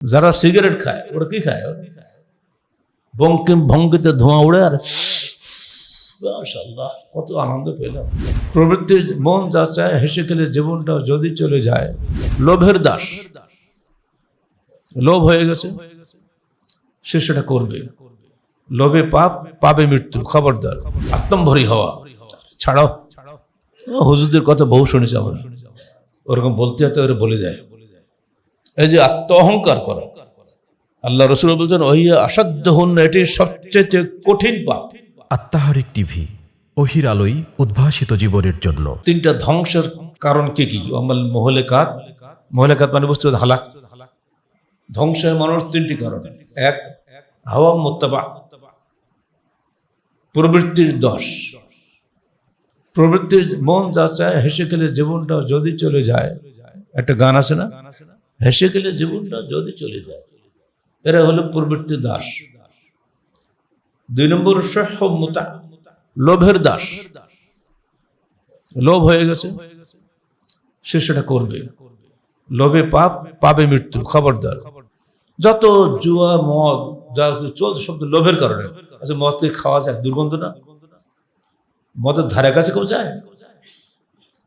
যারা সিগারেট খায় ওরা কি খায়? বঙ্কিম ভঙ্গিতে ধোঁয়া উড়ে আর মাশাআল্লাহ কত আনন্দ পেলাম। প্রবৃত্তি মন যা চায় হেসে খেলে জীবনটা যদি চলে যায়। লোভের দাস, লোভ হয়ে গেছে, সে সেটা করবে। লোভে পাপ, পাপে মৃত্যু। খবরদার, আত্মম্ভরী হওয়া ছাড়াও। হুজুরদের কথা বহু শুনেছি আমরা, ওরকম বলতে হতে ওরা বলে যায়। এই যে আত্ম অহংকার করা, আল্লাহ রসুল বলছেন ওহিয়া আসাধ্যহুন, এটি সবচেয়ে কঠিন পাপ। আত্মাহারিক টিভি, ওহির আলোই উদ্ভাসিত জীবনের জন্য। তিনটা ধ্বংসের কারণ কি কি? আমাল মহলেকাত, মহলেকাত মানে বুঝতে হবে হালাক। ধ্বংসের মানুষ তিনটি কারণ। এক, হাওয়া মুত্তাবা, প্রবৃত্তির দোষ। প্রবৃত্তির মন যা চায় হেসে খেলে জীবনটা যদি চলে যায়। একটা গান আছে না, হেসে খেলে জীবনটা যদি চলে যায়। এরা হলো প্রবৃত্তির দাস। দুই নম্বর সহমতা, লোভের দাস। লোভ হয়ে গেছে, সে সেটা করবে। লোভে পাপ, পাপে মৃত্যু। খবরদার, যত জুয়া মদ যা চলছে সব লোভের কারণে। আচ্ছা, মদ থেকে খাওয়া যায়, দুর্গন্ধ না? মদের ধারে কাছে কেউ যায়?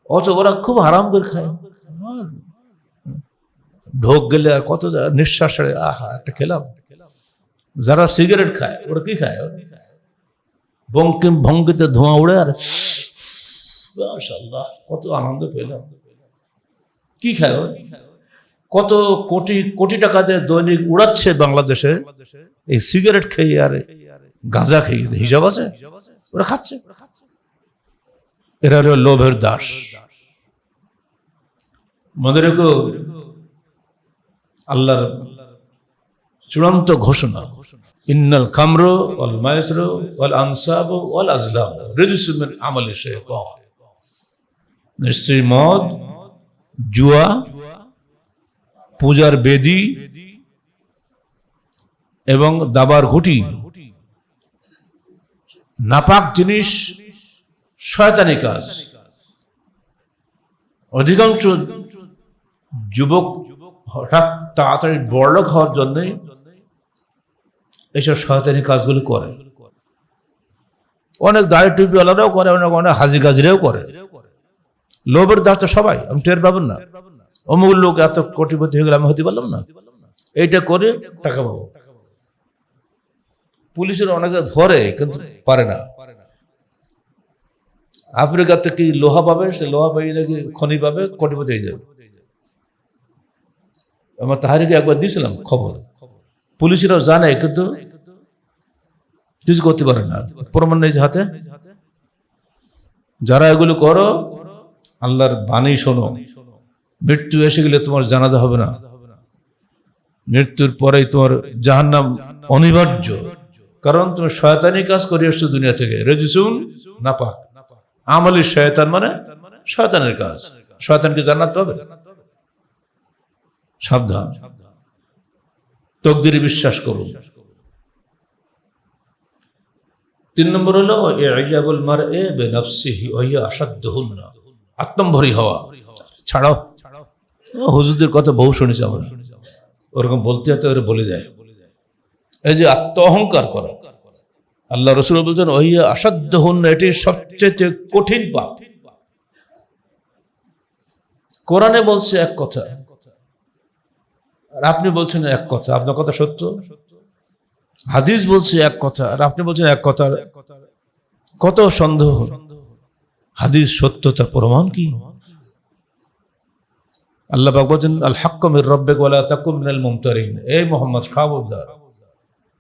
অথচ ওরা খুব আরাম করে খায়। ঢোক গেলে আর কত নিঃশ্বাস, আহা একটা খেলাম। যারা সিগারেট খায় ওরা কি খায়? বঙ্কিম ভঙ্গিতে ধোঁয়া উড়ে আর মাশাআল্লাহ কত আনন্দ পেলাম। কি খায়? কত কোটি কোটি টাকা দিয়ে দৈনিক উড়াচ্ছে বাংলাদেশে এই সিগারেট খেয়ে আর গাঁজা খেয়ে। হিসাব আছে? ওরা খাচ্ছে। এরা হলো লোভের দাস। মনে রেখো, আল্লাহর চূড়ান্ত ঘোষণা, ইন্নাল খামরু ওয়াল মাইসিরু ওয়াল আনসাবু ওয়াল আজলাম রিজসুম মিন আমালি শাইতান। নিশ্চয়ই মদ, জুয়া, পূজার বেদী এবং দাবার ঘুঁটি, নাপাক জিনিস শয়তানি কাজ। অধিকাংশ যুবক হঠাৎ তাড়াতাড়ি বড়লোক হওয়ার জন্য এইসব শয়তানি কাজগুলো করে। অনেক দাড়ি টুপিওয়ালারাও করে, অনেক হাজি গাজিরাও করে। লোভের দাস তো সবাই, আমি টের পাবেন না। অমুক লোক এত কোটিপতি হয়ে গেলে আমি হতে পারলাম না, এইটা করে টাকা পাবো। পুলিশের অনেকে ধরে কিন্তু পারে না। আফ্রিকাতে কি লোহা পাবে, সে লোহা পাই নাকি খনি পাবে, কোটিপতি হয়ে যাবে। আমার তাহারিকে একবার দিয়েছিলাম খবর, পুলিশেরাও জানে কিন্তু কিছু করতে পারে না, প্রমাণ নেই হাতে। যারা এগুলো করো, আল্লাহর বাণী শোনো, মৃত্যু এসে গেলে তোমার জানাজা হবে না। মৃত্যুর পরেই তোমার জাহান্নাম অনিবার্য, কারণ তুমি শয়তানি কাজ করে এসছো দুনিয়া থেকে। রেজিসুন নাপাক আমালি শয়তান, মানে শয়তানের কাজ। শয়তানকে জান্নাত পাবে? সাবধান, তকদিরে বিশ্বাস করুন। তিন নম্বর হলো ইজাবুল মারই বিনাফসিহি ওয়া হিয়া আসাদ্দুহুন্না, আত্মম্ভরী হওয়া ছাড়াও। হুজুরদের কথা বহু শুনেছি আমরা, ওরকম বলতে হতে ওরা বলে যায়। এই যে আত্ম অহংকার করা, আল্লাহ রসুল বলছেন ওহিয়া আসাধ্যহুন্না, এটি সবচেয়ে কঠিন পাপ। কোরআনে বলছে এক কথা আর আপনি বলছেন এক কথা, আপনার কথা সত্য। হাদিস বলছে এক কথা আর আপনি বলছেন এক কথা, কত সন্দেহ। হাদিস সত্যতা প্রমাণ কি? আল্লাহ পাক বলেন আল হাক্কু মির রাব্বিক ওয়া লা তাকুন মিনাল মুমতারিন। এই মুহাম্মদ, খবরদার,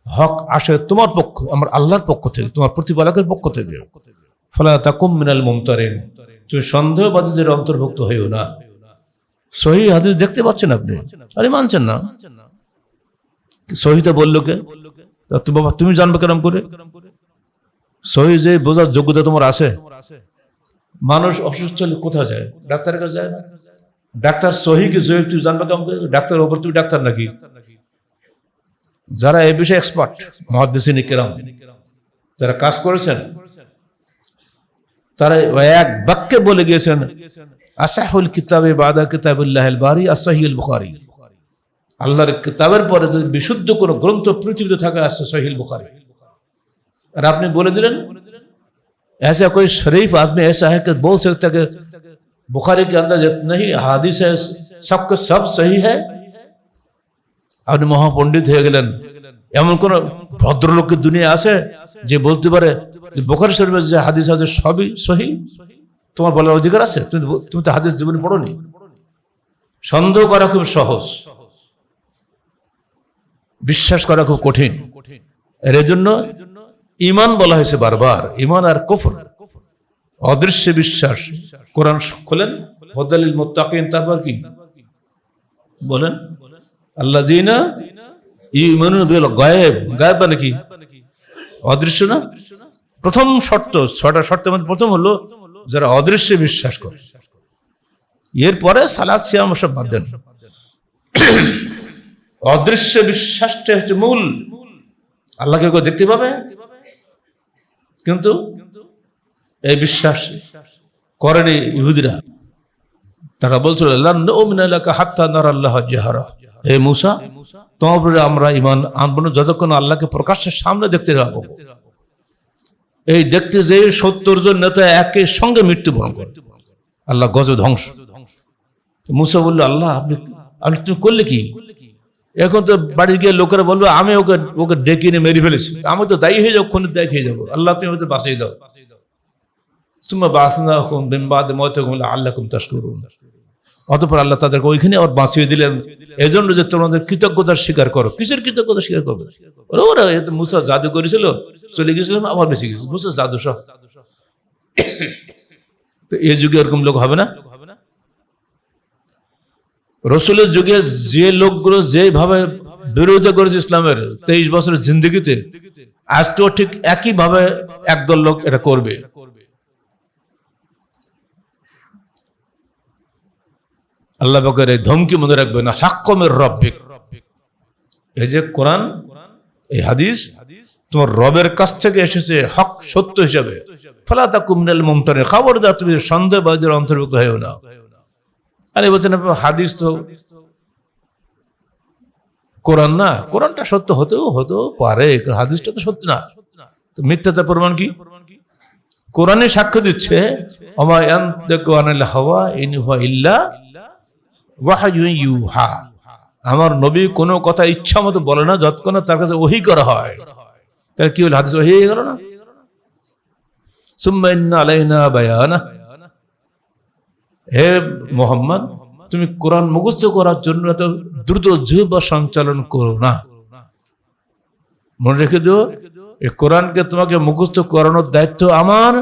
হক আসে তোমার পক্ষ, আমার আল্লাহর পক্ষ থেকে, তোমার প্রতিপালকের পক্ষ থেকে। ফালা তাকুন মিনাল মুমতারিন, তুমি সন্দেহবাদীদের অন্তর্ভুক্ত হইও না। সহিহ হাদিস দেখতে পাচ্ছেন আপনি, আরে মানছেন না। সহিহটা বললো কে? তো বাবা তুমি জানবে কেরম করে? সহিহ যে বোঝার যোগ্যতা তোমার আছে? মানুষ অসুস্থ হলে কোথায় যায়? ডাক্তারের কাছে যায় না? ডাক্তার সহিহকে জয়ীফ তুই জানবে কেমন করে? ডাক্তারের ওপর তুমি ডাক্তার নাকি? যারা এই বিষয়ে এক্সপার্ট, মুহাদ্দিসিন কিরাম, যারা কাজ করেছেন, তারা এক বাক্যে বলে গিয়েছেন আসাহুল কিতাবে বাদা কিতাবিল্লাহিল বারি আস-সহিহুল বুখারী। আল্লাহর কিতাবের পরে যদি বিশুদ্ধ কোনো গ্রন্থ পৃথিবীতে থাকে আসছে সহিহ বুখারী। আর আপনি বলে দিলেন ऐसा कोई शरीफ आदमी ऐसा है कि बोल सकता है कि बुखारी के अंदर जितने ही हादिस है सबके सब सही है। আপনি মহাপণ্ডিত হয়ে গেলেন, এমন কোন ভদ্রলোকের দুনিয়া আছে যে বলতে পারে যে বুখারী শরীফের যে হাদিস আছে সবই সহি? তোমার বলার অধিকার আছে? তুমি তো হাদিস জীবনে পড়োনি। সন্দেহ করা খুব সহজ, বিশ্বাস করা খুব কঠিন। এর জন্য ঈমান বলা হয়েছে বারবার, ঈমান আর কুফর, অদৃশ্য বিশ্বাস। কোরআন খোলেন, হুদালিল মুত্তাকিন, তারপর কি বলেন? আল্লাযীনা ইউমিনুনা বিল গায়ব। গায়ব মানে কি? অদৃশ্য না? প্রথম শর্ত, 6টা শর্তের মধ্যে প্রথম হলো যারা অদৃশ্য বিশ্বাস করে। এরপরে সালাত সিয়াম সব বাদ দেন। অদৃশ্য বিশ্বাসটা হচ্ছে মূল। আল্লাহকে কেউ দেখতে পাবে, কিন্তু এই বিশ্বাস করেনি ইহুদিরা। তারা বলছিল লান নুমিনা লাকা হাত্তা নারাল্লাহ জাহরা। হে মূসা, তোমার উপরে আমরা ঈমান আনব না যতক্ষণ আল্লাহকে প্রকাশ্যের সামনে দেখতে পাবো। এই দেখতে যে 70 জন নেতা একই সঙ্গে মৃত্যুবরণ করে, আল্লাহ গজব ধ্বংস। মূসা বলল, আল্লাহ আপনি তুমি করলে কি? এখন তো বাড়ি গিয়ে লোকেরা বলবো আমি ওকে ডেকে নিয়ে মেরে ফেলেছি, আমি তো দায়ী হয়ে যাবো, খুনির দায়ী হয়ে যাবো। আল্লাহ তুমি ওদের বাঁচিয়ে দাও। সুম্মা বা'আসনাকুম মিন বা'দি মাউতিকুম লাআল্লাকুম তাশকুরুন। অতঃপর আল্লাহ তাদেরকে ওইখানে আবার বাঁচিয়ে দিলেন, এজন্য যে তোমাদের কৃতজ্ঞতার স্বীকার করো। কিসের কৃতজ্ঞতা স্বীকার করবে? ওরা মূসা জাদু করেছিল, চলে গেছিলাম, আবার বেঁচে গেছে। মূসা জাদু সব। তো এই যুগে এরকম লোক হবে না। রসুলের যুগে যে লোকগুলো যেভাবে বিরোধিতা করেছে ইসলামের 23 বছরের জিন্দেগিতে, আজকেও ঠিক একই ভাবে একদল লোক এটা করবে। আল্লাহ পাকের এই ধমকি মনে রাখবেন, হাক্কুমির রব্বিক। এই যে কোরআন, এই হাদিস তোমার রবের কাছ থেকে এসেছে হক সত্য হিসাবে। ফালা তাকুম মিনাল মুমতারিন, খবরদার তুমি সন্দেহবাদীদের অন্তর্ভুক্ত হয়েও না। আরে বলছেন হাদিস তো কোরআন না, কোরআনটা সত্য হতেও পারে, হাদিসটা তো সত্য না। তো মিথ্যাটার প্রমাণ কি? কোরআনে সাক্ষ্য দিচ্ছে ওমা ইয়ানতিকু আনিল হাওয়া ইন হুয়া ইল্লা ওয়াহয়ুন ইউহা। আমার নবী কোনো কথা ইচ্ছা মতো বলে না, যতক্ষণ তার কাছে ওহী করা হয়। তার কি হলো? হাদিস ওহী হয়ে গেল না? সুম্মা ইন্না আলাইনা বায়ানা। হে মুহাম্মদ, তুমি কোরআন মুখস্থ করার জন্য এত দ্রুত জিহ্বা সঞ্চালন করো না। মনে রেখে দিও, এই কোরআনকে তোমাকে মুখস্থ করানোর দায়িত্ব আমার।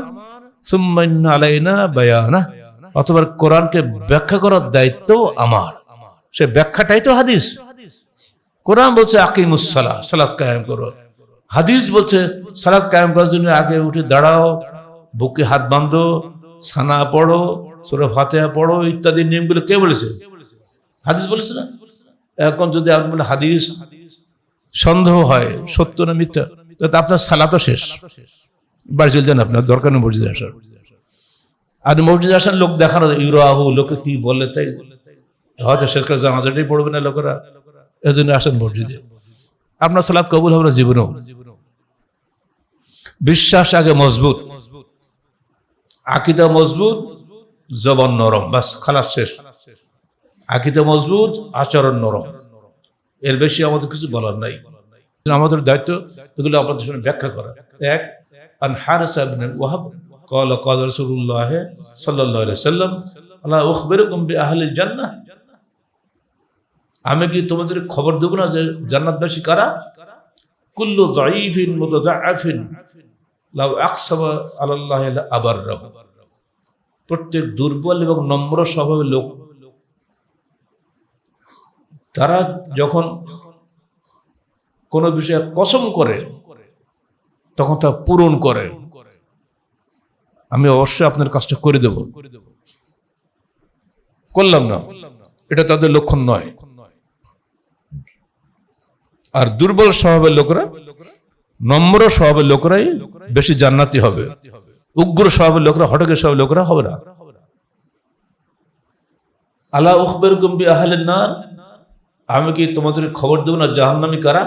সুম্মা ইন্না আলাইনা বায়ানা, অথবা কোরআনকে ব্যাখ্যা করার দায়িত্ব আমার। সে ব্যাখ্যাটাই তো হাদিস। কোরআন বলছে আকিমুস সালাহ, সালাত কায়েম করো। হাদিস বলছে সালাত কায়েম করার জন্য আগে উঠে দাঁড়াও, বুকে হাত বাঁধো, সানা পড়ো, সূরা ফাতিহা পড়ো, ইত্যাদি নিয়মগুলো কে বলেছে? হাদিস বলেছে না? এখন যদি আপনি বলেন হাদিস সন্দেহ হয় সত্য না মিথ্যা, তাহলে আপনার সালাতও শেষ, বাড়ি চলে যান, আপনার দরকার নেই মসজিদে আসার। আর মসজিদে আসার লোক দেখানো ইউরাহু, লোকে কি বলে তাই হয়তো শেষ করে জানাজাটাই পড়বে না লোকেরা, এই জন্য আসেন মসজিদে। আপনার সালাত কবুল হবে না জীবনেও। বিশ্বাস আগে মজবুত, আকীদা মজবুত, জবান নরম, বাস খালাস শেষ। আকীদা মজবুত, আচরণ নরম, এর বেশি আমাদের কিছু বলার নাই। আমাদের দায়িত্ব এগুলো আপনাদের সামনে ব্যাখ্যা করা। এক, আন হারিসা ইবনে ওয়াহাব ক্বালা ক্বালা রাসূলুল্লাহ সাল্লাল্লাহু আলাইহি ওয়াসাল্লাম আলা উখবিরুকুম বিআহলিল জান্নাহ। আমি কি তোমাদের খবর দেব না যে জান্নাতবাসী কারা? কুল্লু যায়ীফিন মুতাযাআফিন লাউ আকসাবা আলাল্লাহি লা আবাররাহু। প্রত্যেক দুর্বল এবং নম্র স্বভাবের লোক, তারা যখন কোন বিষয়ে কসম করে তখন তা পূরণ করে। আমি অবশ্যই আপনার কাজটা করে দেব, করলাম না, এটা তাদের লক্ষণ নয়। আর দুর্বল স্বভাবের লোকরা, নম্র স্বভাবের লোকরাই বেশি জান্নাতি হবে। উগ্র স্বভাবের লোকরা, হটকের স্বভাবের লোকরা হবে না। আলা উখবিরুকুম বিআহলিন নার, আমি কি তোমাদের খবর দেব না জাহান্নামী কারা?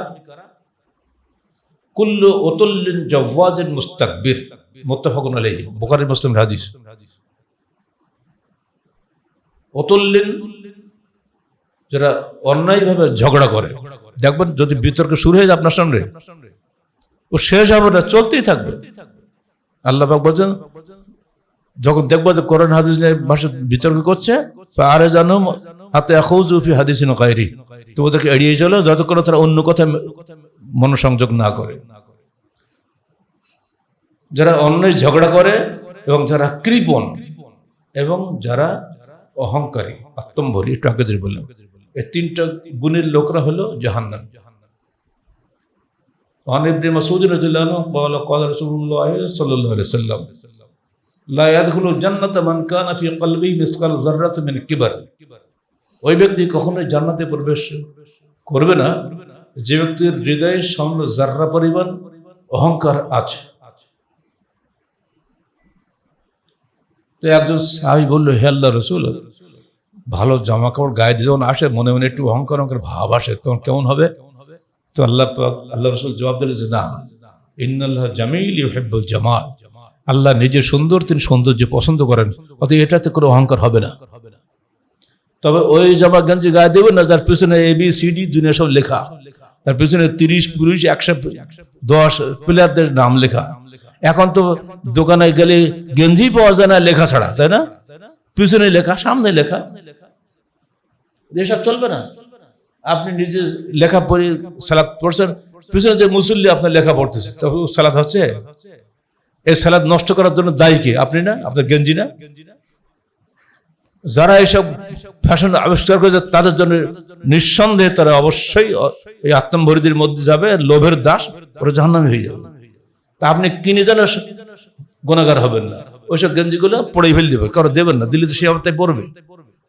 কুল্লু উতুল্লিন জাওয়াজিন মুস্তাকবির, মুত্তাফাকুন আলাইহি, বুখারী মুসলিমের হাদিস। উতুল্লিন, যারা অন্যায়ভাবে ঝগড়া করে, দেখবেন যদি বিতর্ক শুরু হয়ে যায় আপনার সামনে, ও শেষ হবে না, চলতেই থাকবে। আল্লাহ পাক বলছেন, যখন দেখবো যে কোরআন হাদিস নিয়ে ভাষা বিতর্ক করছে, আরে জানো হাতে আখুযু ফি হাদিসিন গায়রি, তো ওদেরকে এড়িয়ে চলো যতক্ষণ তারা অন্য কথা মনোসংযোগ না করে। যারা অন্যায় ঝগড়া করে এবং যারা কৃপণ এবং যারা অহংকারী, আত্মম্ভরী, একটু আগে যে বললাম, এই তিনটা গুণের লোকরা হলো জাহান্নাম। عن ابن مسعود رضي الله عنه قال قال رسول الله صلى الله عليه وسلم لا يدخل الجنة من كان في قلبه مثقال ذرة من كبر। ওই ব্যক্তি কখনোই জান্নাতে প্রবেশ করবে না যে ব্যক্তির হৃদয়ে সামান্য যাররা পরিমাণ অহংকার আছে। তো একজন সাহাবী বলল, হে আল্লাহর রাসূল, ভালো জামা কাপড় গায়ে দিয়ে যখন আসে মনে মনে একটু অহংকার অহংকার ভাব আসে, তখন কেমন হবে? তো আল্লাহ রাসূল জবাব দিলেন যে না, ইন্নাল্লাহ জামিল ইউহিব্বুল জামাল, আল্লাহ নিজে সুন্দর, তিনি সৌন্দর্য পছন্দ করেন, অতএব এটাতে কোনো অহংকার হবে না। তবে ওই জামা গেঞ্জি গায়ে দেবে না যার পিছনে ABCD দুনিয়া সব লেখা, তার পিছনে 30 পুরুষ 110 প্লেয়ারদের নাম লেখা। এখন তো দোকানে গেলে গেঞ্জি পাওয়া যায় না লেখা ছাড়া, তাই না? পিছনে লেখা, সামনে লেখা, এসব চলবে না। আপনি নিজে লেখা পড়ে সালাত পড়ছেন, পিছনে যে মুসল্লি আপনার লেখা পড়তেছে, তবে সালাত হচ্ছে? এই সালাত নষ্ট করার জন্য দায়ী কে? আপনি না? আপনার গেঞ্জি না? যারা এইসব ফ্যাশন আবিষ্কার করেছে তাদের জন্য নিঃসন্দেহে তারা অবশ্যই এই আত্মম্ভরীদের মধ্যে যাবে, লোভের দাস, ওরা জাহান্নামী হয়ে যাবে। তা আপনি কিনে যেন গুনাহগার হবেন না, ওইসব গেঞ্জিগুলো পড়ে ফেলে দেবে, কারো দেবেন না, দিলে তো সে অবস্থায় পড়বে,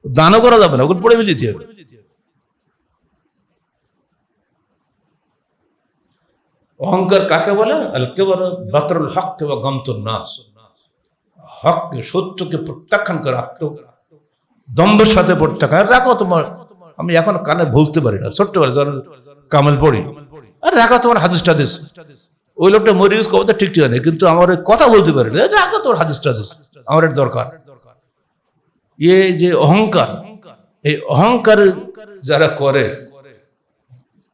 দানও করা যাবে না, ওগুলো পড়ে ফেলে দিতে হবে। অহংকার কাকে বলে? আল কিবর বাতরুল হক ওয়া গামতুন নাস, হককে, সত্যকে প্রত্যাখ্যান করা, দম্ভের সাথে প্রত্যাখ্যান। রাখো তোমার, আমি এখন কানে ভুলতে পারি না, ছোট্টবেলা যখন কামেল পড়ি, আর রাখো তোমার হাদিস টাদিস। ওই লোকটা মরিউজ কবে ঠিক ঠিক নেই, কিন্তু আমার কথা বলতে পারি না, রাখো তোমার হাদিস টাদিস, আমার এটা দরকার। এই যে অহংকার, এই অহংকার যারা করে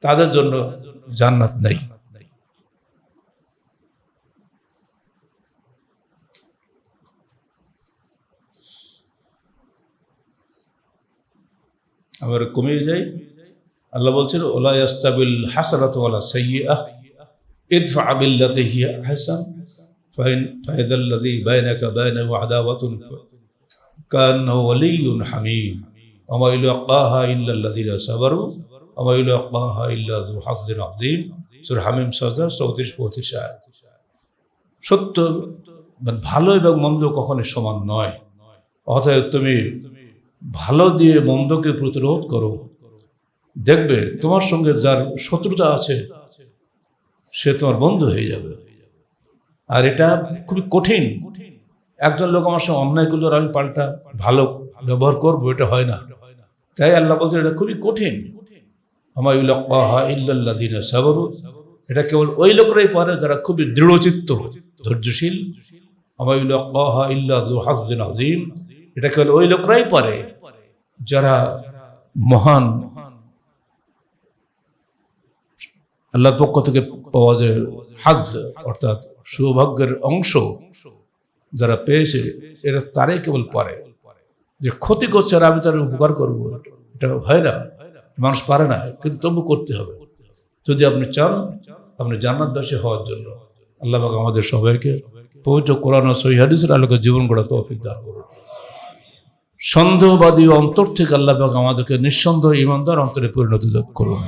তাদের জন্য জান্নাত নেই। আমরা কমে যাই। আল্লাহ বলছেন, ওলা ইয়াস্তাবিল হাসানাতু ওয়ালা সাইয়্যিআহ ইদফা বিল্লাতি হিয়া আহসান ফাইযাল্লাযী বাইনাকা বাইনাহু আদাওয়াতুন কান্নাহু ওয়ালিয়্যুন হামীম ওয়া মা ইউলাক্কাহা ইল্লাল্লাযীনা সাবারু ওয়া মা ইউলাক্কাহা ইল্লা যু হাযযিন আযীম। সূরা হামীম 34-35 আয়াত। সত্য ভালো এবং মন্দ কখনো সমান নয়, অতএব তুমি ভালো দিয়ে মন্দকে প্রতিরোধ করো, দেখবে তোমার সঙ্গে যার শত্রুতা আছে সে তোমার বন্ধু হয়ে যাবে। আর এটা খুবই কঠিন। একজন লোক আমার সঙ্গে অন্যায় করলো আর আমি পাল্টা ভালো ব্যবহার করবো, এটা হয় না। তাই আল্লাহ বলছেন এটা খুবই কঠিন। ওয়া ইউলাক্কাহা ইল্লাল্লাযীনা সাবারু, এটা কেবল ওই লোকরাই পারে যারা খুবই দৃঢ়চিত্ত, ধৈর্যশীল। ওয়া ইউলাক্কাহা ইল্লা যু হাযযিন আযীম, এটা কেবল ওই লোকরাই পারে যারা মহান আল্লাহর পক্ষ থেকে পাওয়া যায় হাজ, অর্থাৎ সৌভাগ্যের অংশ যারা পেয়েছে, এরা তারাই কেবল পারে। যে ক্ষতি করছে আর আমি তার উপকার করবো, এটা হয় না, মানুষ পারে না, কিন্তু তবু করতে হবে যদি আপনি চান আপনি জান্নাতবাসী হওয়ার জন্য। আল্লাহ পাক আমাদের সবাইকে পবিত্র কোরআন ও সহিহ হাদিসের আলোকে জীবন গড়া তৌফিক দান করুন। সন্দেহবাদী অন্তর থেকে আল্লাহ পাক আমাদেরকে নিঃসন্দেহ ঈমানদার অন্তরে পরিণত করুন।